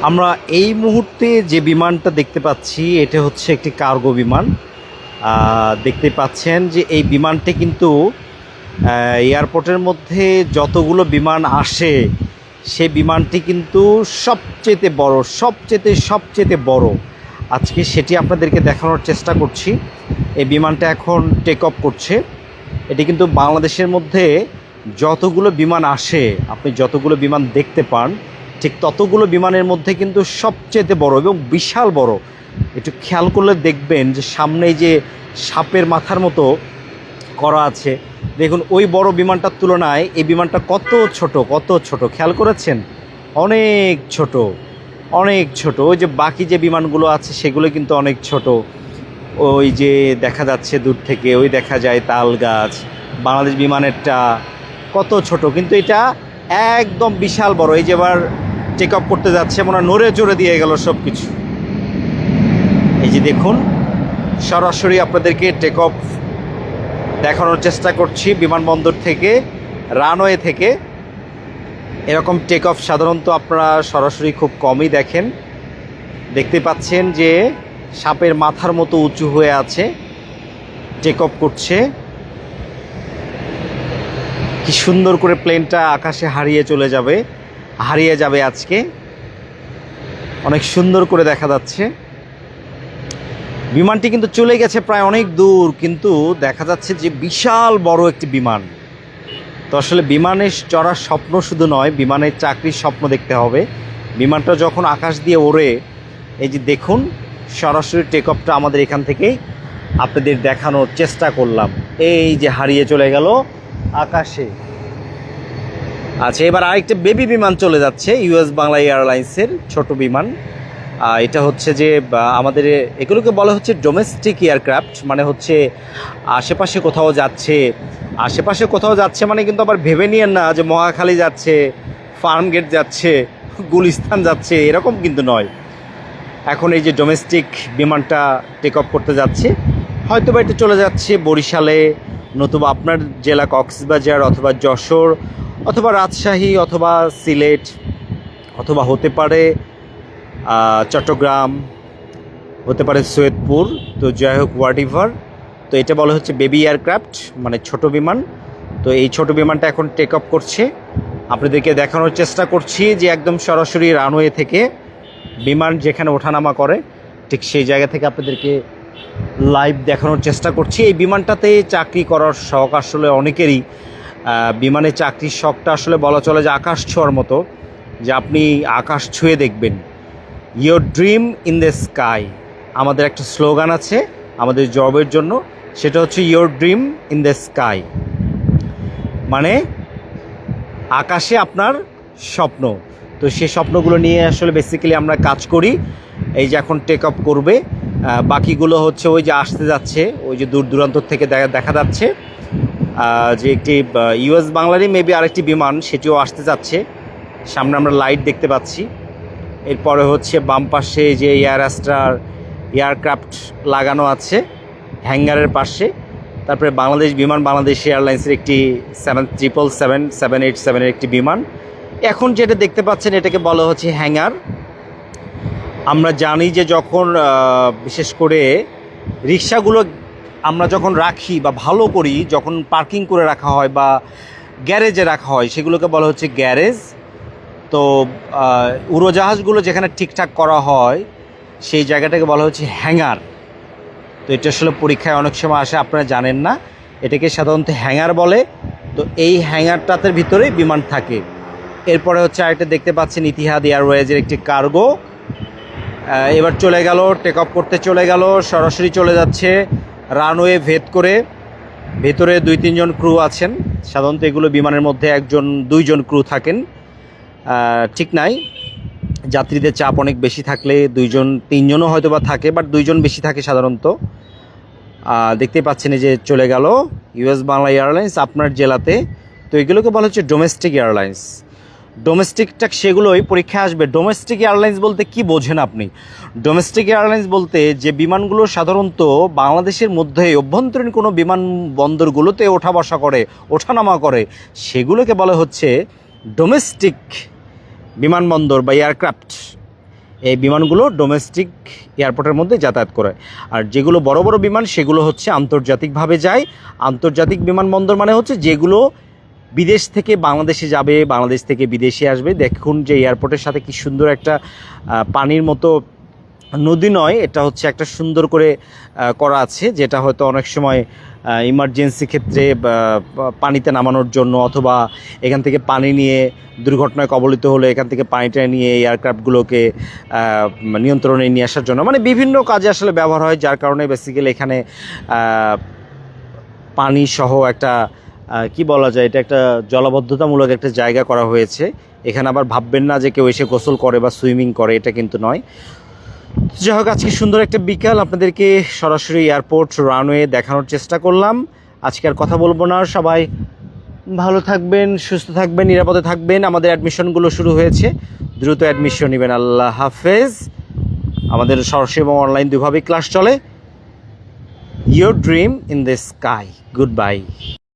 আমরা এই মুহূর্তে যে বিমানটা দেখতে পাচ্ছি এটা হচ্ছে একটি কার্গো বিমান। দেখতে পাচ্ছেন যে এই বিমানটি কিন্তু এয়ারপোর্টের মধ্যে যতগুলো বিমান আসে সেই বিমানটি কিন্তু সবচেয়ে বড়। আজকে সেটি আপনাদেরকে দেখানোর চেষ্টা করছি। এই বিমানটা এখন টেক অফ করছে। এটি কিন্তু বাংলাদেশের মধ্যে যতগুলো বিমান আসে, আপনি যতগুলো বিমান দেখতে পান ঠিক ততগুলো বিমানের মধ্যে কিন্তু সবচেয়ে বড় এবং বিশাল বড়। একটু খেয়াল করলে দেখবেন যে সামনেই যে সাপের মাথার মতো করা আছে, দেখুন ওই বড় বিমানটার তুলনায় এই বিমানটা কত ছোট খেয়াল করেছেন? অনেক ছোট। ওই যে বাকি যে বিমানগুলো আছে সেগুলো কিন্তু অনেক ছোট। ওই যে দেখা যাচ্ছে দূর থেকে, ওই দেখা যায় তাল গাছ। বাংলাদেশ বিমানেরটা কত ছোট, কিন্তু এটা একদম বিশাল বড়। এই যে এবার টেক অফ করতে যাচ্ছে, মনে হয় নড়ে চড়ে দিয়ে গেল সব কিছু। এই যে দেখুন, সরাসরি আপনাদেরকে টেক অফ দেখানোর চেষ্টা করছি বিমানবন্দর থেকে, রানওয়ে থেকে। এরকম টেক অফ সাধারণত আপনারা সরাসরি খুব কমই দেখেন। দেখতে পাচ্ছেন যে সাপের মাথার মতো উঁচু হয়ে আছে, টেক অফ করছে। কি সুন্দর করে প্লেনটা আকাশে হারিয়ে যাবে আজকে। অনেক সুন্দর করে দেখা যাচ্ছে। বিমানটি কিন্তু চলে গেছে প্রায় অনেক দূর, কিন্তু দেখা যাচ্ছে যে বিশাল বড় একটি বিমান। তো আসলে বিমানে চড়ার স্বপ্ন শুধু নয়, বিমানের চাকরির স্বপ্ন দেখতে হবে। বিমানটা যখন আকাশ দিয়ে ওড়ে, এই যে দেখুন সরাসরি টেক অফটা আমাদের এখান থেকেই আপনাদের দেখানোর চেষ্টা করলাম। এই যে হারিয়ে চলে গেল আকাশে। আচ্ছা, এবার আরেকটা বেবি বিমান চলে যাচ্ছে, ইউএস বাংলা এয়ারলাইন্সের ছোট বিমান। এটা হচ্ছে যে আমাদের এগুলোকে বলা হচ্ছে ডোমেস্টিক এয়ারক্রাফট, মানে হচ্ছে আশেপাশে কোথাও যাচ্ছে মানে কিন্তু আবার ভেবে নিয়েন না যে মহাখালী যাচ্ছে, ফার্মগেট যাচ্ছে, গুলিস্তান যাচ্ছে, এরকম কিন্তু নয়। এখন এই যে ডোমেস্টিক বিমানটা টেক অফ করতে যাচ্ছে, হয়তো বা এটা চলে যাচ্ছে বরিশালে, নতুবা আপনার জেলা কক্সবাজার অথবা যশোর অথবা রাজশাহী অথবা সিলেট অথবা হতে পারে চট্টগ্রাম, হতে পারে সৈয়দপুর। তো যাই হোক, হোয়াটএভার। তো এটা বলা হচ্ছে বেবি এয়ারক্রাফট, মানে ছোট বিমান। তো এই ছোট বিমানটা এখন টেক অফ করছে। আপনাদেরকে দেখানোর চেষ্টা করছি যে একদম সরাসরি রানওয়ে থেকে বিমান যেখানে ওঠানামা করে ঠিক সেই জায়গা থেকে আপনাদেরকে লাইভ দেখানোর চেষ্টা করছি। এই বিমানটাতে চাকরি করার শখ আসলে অনেকেরই। বিমানে চাকরির শখটা আসলে বলা চলে যে আকাশ ছোঁয়ার মতো, যে আপনি আকাশ ছুঁয়ে দেখবেন। Your dream in the sky আমাদের একটা স্লোগান আছে আমাদের জবের জন্য, সেটা হচ্ছে your dream in the sky, মানে আকাশে আপনার স্বপ্ন। তো সেই স্বপ্নগুলো নিয়ে আসলে বেসিক্যালি আমরা কাজ করি। এই যে এখন টেক অফ করবে, বাকিগুলো হচ্ছে ওই যে আসতে যাচ্ছে, ওই যে দূর দূরান্ত থেকে দেখা যাচ্ছে যে একটি ইউএস বাংলারই মেবি আরেকটি বিমান, সেটিও আসতে যাচ্ছে। সামনে আমরা লাইট দেখতে পাচ্ছি। এরপরে হচ্ছে বাম পাশে যে এয়ারক্রাফট লাগানো আছে হ্যাঙ্গারের পাশে। তারপরে বাংলাদেশ এয়ারলাইন্সের একটি 777-787 একটি বিমান। এখন যেটা দেখতে পাচ্ছেন এটাকে বলা হচ্ছে হ্যাঙ্গার। আমরা জানি যে যখন বিশেষ করে রিক্সাগুলো আমরা যখন রাখি বা ভালো করি, যখন পার্কিং করে রাখা হয় বা গ্যারেজে রাখা হয়, সেগুলোকে বলা হচ্ছে গ্যারেজ। তো উড়োজাহাজগুলো যেখানে ঠিকঠাক করা হয় সেই জায়গাটাকে বলা হচ্ছে হ্যাঙ্গার। তো এটা আসলে পরীক্ষায় অনেক সময় আসে, আপনারা জানেন না, এটাকে সাধারণত হ্যাঙ্গার বলে। তো এই হ্যাঙ্গারটাতে ভিতরেই বিমান থাকে। এরপরে হচ্ছে আরেকটা দেখতে পাচ্ছেন ইতিহাদ এয়ারওয়েজের একটি কার্গো। এবার চলে গেল, টেক অফ করতে চলে গেল, সরাসরি চলে যাচ্ছে রানওয়ে ভেদ করে। ভেতরে 2-3 জন ক্রু আছেন। সাধারণত এগুলো বিমানের মধ্যে 1-2 জন ক্রু থাকেন, ঠিক নাই। যাত্রীদের চাপ অনেক বেশি থাকলে 2-3 জনও হয়তো বা থাকে, বাট 2 জন বেশি থাকে সাধারণত। দেখতে পাচ্ছেন এই যে চলে গেল ইউএস বাংলা এয়ারলাইন্স আপনার জেলাতে। তো এগুলোকে বলা হচ্ছে ডোমেস্টিক এয়ারলাইন্স। ডোমেস্টিকটা সেগুলোই পরীক্ষায় আসবে। ডোমেস্টিক এয়ারলাইন্স বলতে কি বোঝেন আপনি? ডোমেস্টিক এয়ারলাইন্স বলতে যে বিমানগুলো সাধারণত বাংলাদেশের মধ্যে অভ্যন্তরীণ কোনো বিমানবন্দরগুলোতে ওঠানামা করে সেগুলোকে বলা হচ্ছে ডোমেস্টিক বিমানবন্দর বা এয়ারক্রাফট। এই বিমানগুলো ডোমেস্টিক এয়ারপোর্টের মধ্যে যাতায়াত করে। আর যেগুলো বড় বড় বিমান সেগুলো হচ্ছে আন্তর্জাতিকভাবে যায়। আন্তর্জাতিক বিমানবন্দর মানে হচ্ছে যেগুলো বিদেশ থেকে বাংলাদেশে যাবে, বাংলাদেশ থেকে বিদেশে আসবে। দেখুন যে এয়ারপোর্টের সাথে কি সুন্দর একটা পানির মতো, নদী নয়, এটা হচ্ছে একটা সুন্দর করে করা আছে, যেটা হয়তো অনেক সময় ইমার্জেন্সি ক্ষেত্রে পানিতে নামানোর জন্য, অথবা এখান থেকে পানি নিয়ে দুর্ঘটনায় কবলিত হলে এখান থেকে পানিটা নিয়ে এয়ারক্রাফটগুলোকে নিয়ন্ত্রণে নিয়ে আসার জন্য, মানে বিভিন্ন কাজে আসলে ব্যবহার হয়। যার কারণে বেসিক্যালি এখানে পানি সহ একটা কি বলা যায়, এটা একটা জলাবদ্ধতামূলক একটা জায়গা করা হয়েছে। এখানে আবার ভাববেন না যে কেউ এসে গোসল করে বা সুইমিং করে, এটা কিন্তু নয়। যাই হোক, আজকে সুন্দর একটা বিকাল আপনাদেরকে সরাসরি এয়ারপোর্ট রানওয়ে দেখানোর চেষ্টা করলাম। আজকে আর কথা বলবো না, সবাই ভালো থাকবেন, সুস্থ থাকবেন, নিরাপদে থাকবেন। আমাদের অ্যাডমিশনগুলো শুরু হয়েছে, দ্রুত অ্যাডমিশন নেবেন। আল্লাহ হাফেজ। আমাদের সরাসরি এবং অনলাইন দুভাবেই ক্লাস চলে। Your dream in the sky. Good bye.